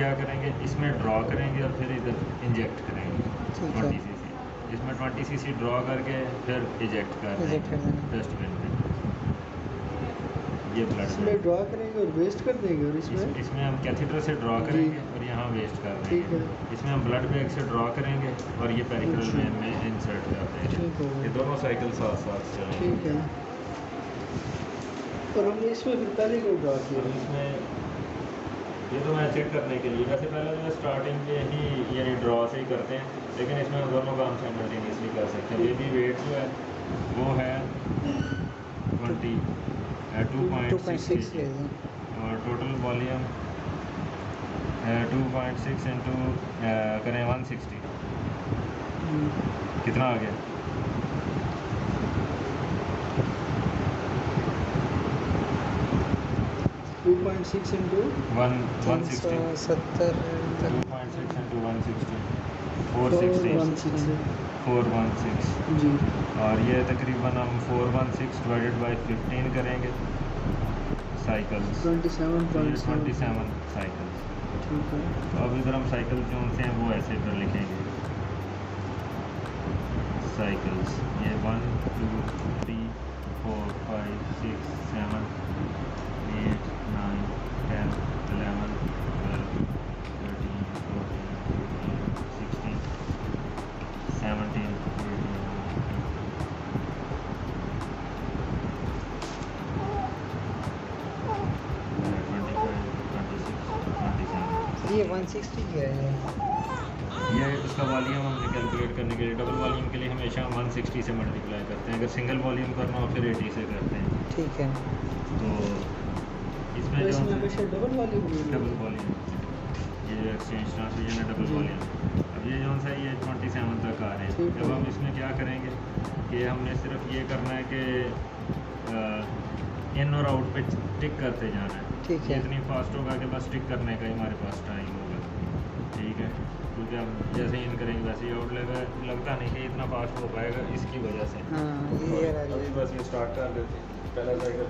क्या करेंगे, इसमें ड्रॉ करेंगे और फिर इधर इंजेक्ट करेंगे 20 cc। इसमें 20 cc ड्रॉ करके फिर इजेक्ट कर देंगे डस्टबिन में। ये ब्लड इसमें ड्रॉ करेंगे और वेस्ट कर देंगे, और इसमें हम कैथेटर से ड्रॉ करेंगे और यहाँ वेस्ट कर देंगे। इसमें हम ब्लड बैग से ड्रॉ करेंगे और ये पेरिफेरल वेन में इंसर्ट कर देंगे। ये दोनों साइकिल साथ साथ चलेंगे। ठीक है। और हमने इसमें फिर पहले क्यों ड्रॉ किया? इसमें ये तो मैं चेक करने के लिए, वैसे पहले तो स्टार्टिंग के ही यानी ड्रॉ से ही करते हैं, लेकिन इसमें हम दोनों काम साइमल्टेनियसली कर सकते हैं। ये भी वेट जो है वो है 2.6 और टोटल वॉल्यूम 2.6 इंटू करें 160, कितना आ गया? टू 2.6 इंटू 160 70 2.6 इंटू 160 416 416 जी। और ये तकरीबन हम 416 डिवाइडेड बाई 15 करेंगे साइकिल्स, 27 साइकिल्स। ठीक है। तो अब इधर हम साइकिल जो से हैं वो ऐसे इधर लिखेंगे साइकिल्स। ये 1 2 3 4 5 6 7 8 9 10 11 12 13 14 15 16 17 ये 160 क्या है? ये उसका वॉल्यूम हमने कैलकुलेट करने के लिए डबल वॉल्यूम के लिए हमेशा 160 से मल्टीप्लाई करते हैं। अगर सिंगल वॉल्यूम करना हो फिर 80 से करते हैं। ठीक है। तो इसमें जो हमेशा डबल वॉल्यूम ये एक्सचेंज ट्रांसमिशन है डबल वॉल्यूम। अब ये जो सा ये 27 तक आ रहे हैं। जब हम इसमें क्या करेंगे कि हमने सिर्फ ये करना है कि इन और आउट पे टिक करते जाना है। ठीक है। इतनी फास्ट होगा कि बस टिक करने का ही हमारे पास टाइम होगा। ठीक है, क्योंकि हम जैसे ही इन करेंगे वैसे ही आउट लगता नहीं कि इतना फास्ट हो पाएगा इसकी वजह से। अभी बस ये स्टार्ट कर देते हैं पहला साइकिल।